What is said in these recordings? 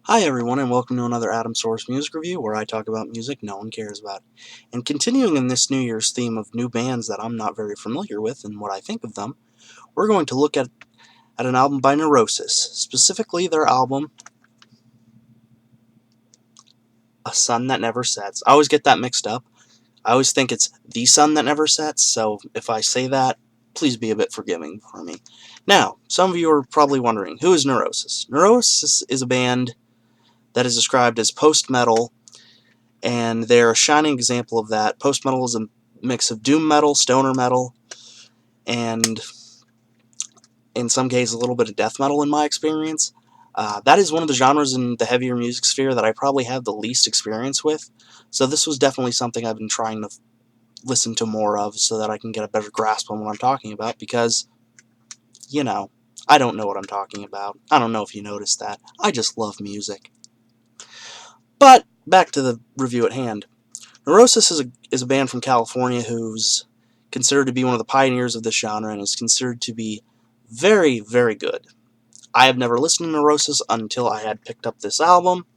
Hi everyone, and welcome to another Adamsaurus music review where I talk about music no one cares about. And continuing in this New Year's theme of new bands that I'm not very familiar with and what I think of them, we're going to look at an album by Neurosis, specifically their album A Sun That Never Sets. I always get that mixed up. I always think it's The Sun That Never Sets, so if I say that, please be a bit forgiving for me. Now, some of you are probably wondering, who is Neurosis? Neurosis is a band that is described as post-metal, and they're a shining example of that. Post-metal is a mix of doom metal, stoner metal, and in some cases a little bit of death metal in my experience. That is one of the genres in the heavier music sphere that I probably have the least experience with, so this was definitely something I've been trying to listen to more of so that I can get a better grasp on what I'm talking about, because, you know, I don't know what I'm talking about. I don't know if you noticed that. I just love music. But, back to the review at hand. Neurosis is a band from California who's considered to be one of the pioneers of this genre and is considered to be very, very good. I have never listened to Neurosis until I had picked up this album.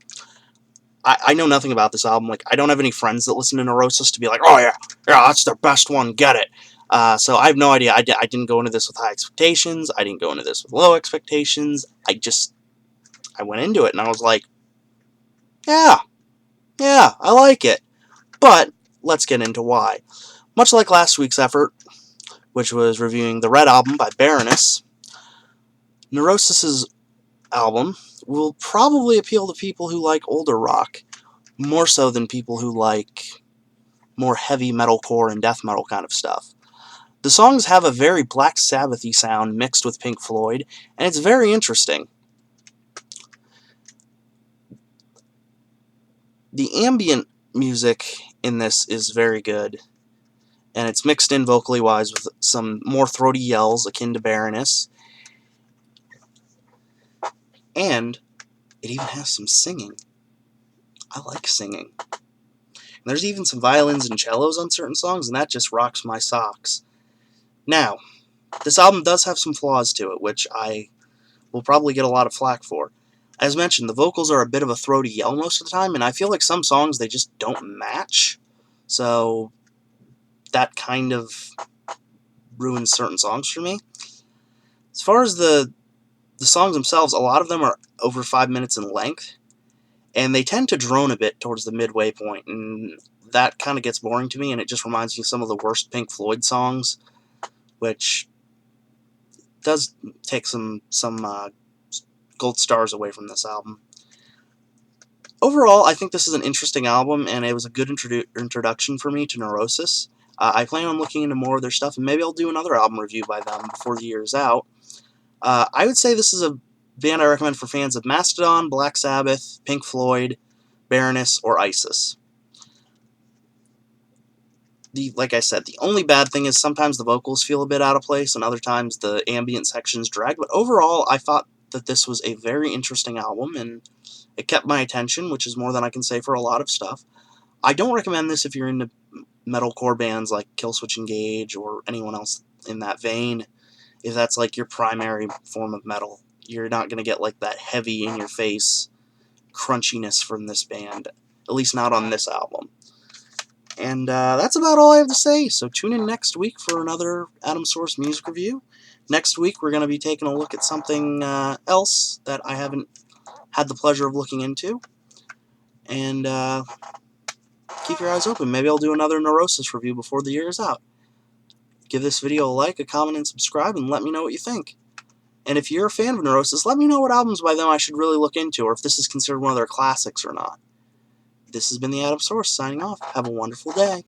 I know nothing about this album. Like, I don't have any friends that listen to Neurosis to be like, oh yeah, that's their best one, get it. So I have no idea. I didn't go into this with high expectations. I didn't go into this with low expectations. I went into it and I was like, yeah, I like it. But let's get into why. Much like last week's effort, which was reviewing the Red Album by Baroness, Neurosis's album will probably appeal to people who like older rock, more so than people who like more heavy metalcore and death metal kind of stuff. The songs have a very Black Sabbath-y sound mixed with Pink Floyd, and it's very interesting. The ambient music in this is very good, and it's mixed in vocally-wise with some more throaty yells akin to Baroness, and it even has some singing. I like singing. And there's even some violins and cellos on certain songs, and that just rocks my socks. Now, this album does have some flaws to it, which I will probably get a lot of flack for. As mentioned, the vocals are a bit of a throaty yell most of the time, and I feel like some songs they just don't match. So that kind of ruins certain songs for me. As far as the songs themselves, a lot of them are over 5 minutes in length, and they tend to drone a bit towards the midway point, and that kind of gets boring to me, and it just reminds me of some of the worst Pink Floyd songs, which does take some gold stars away from this album. Overall, I think this is an interesting album, and it was a good introduction for me to Neurosis. I plan on looking into more of their stuff, and maybe I'll do another album review by them before the year is out. I would say this is a band I recommend for fans of Mastodon, Black Sabbath, Pink Floyd, Baroness, or Isis. Like I said, the only bad thing is sometimes the vocals feel a bit out of place, and other times the ambient sections drag, but overall, I thought that this was a very interesting album, and it kept my attention, which is more than I can say for a lot of stuff. I don't recommend this if you're into metalcore bands like Killswitch Engage or anyone else in that vein, if that's like your primary form of metal. You're not going to get like that heavy in-your-face crunchiness from this band, at least not on this album. And that's about all I have to say, so tune in next week for another Adamsaurus music review. Next week we're going to be taking a look at something else that I haven't had the pleasure of looking into. And keep your eyes open. Maybe I'll do another Neurosis review before the year is out. Give this video a like, a comment, and subscribe, and let me know what you think. And if you're a fan of Neurosis, let me know what albums by them I should really look into, or if this is considered one of their classics or not. This has been the Adamsaurus signing off. Have a wonderful day.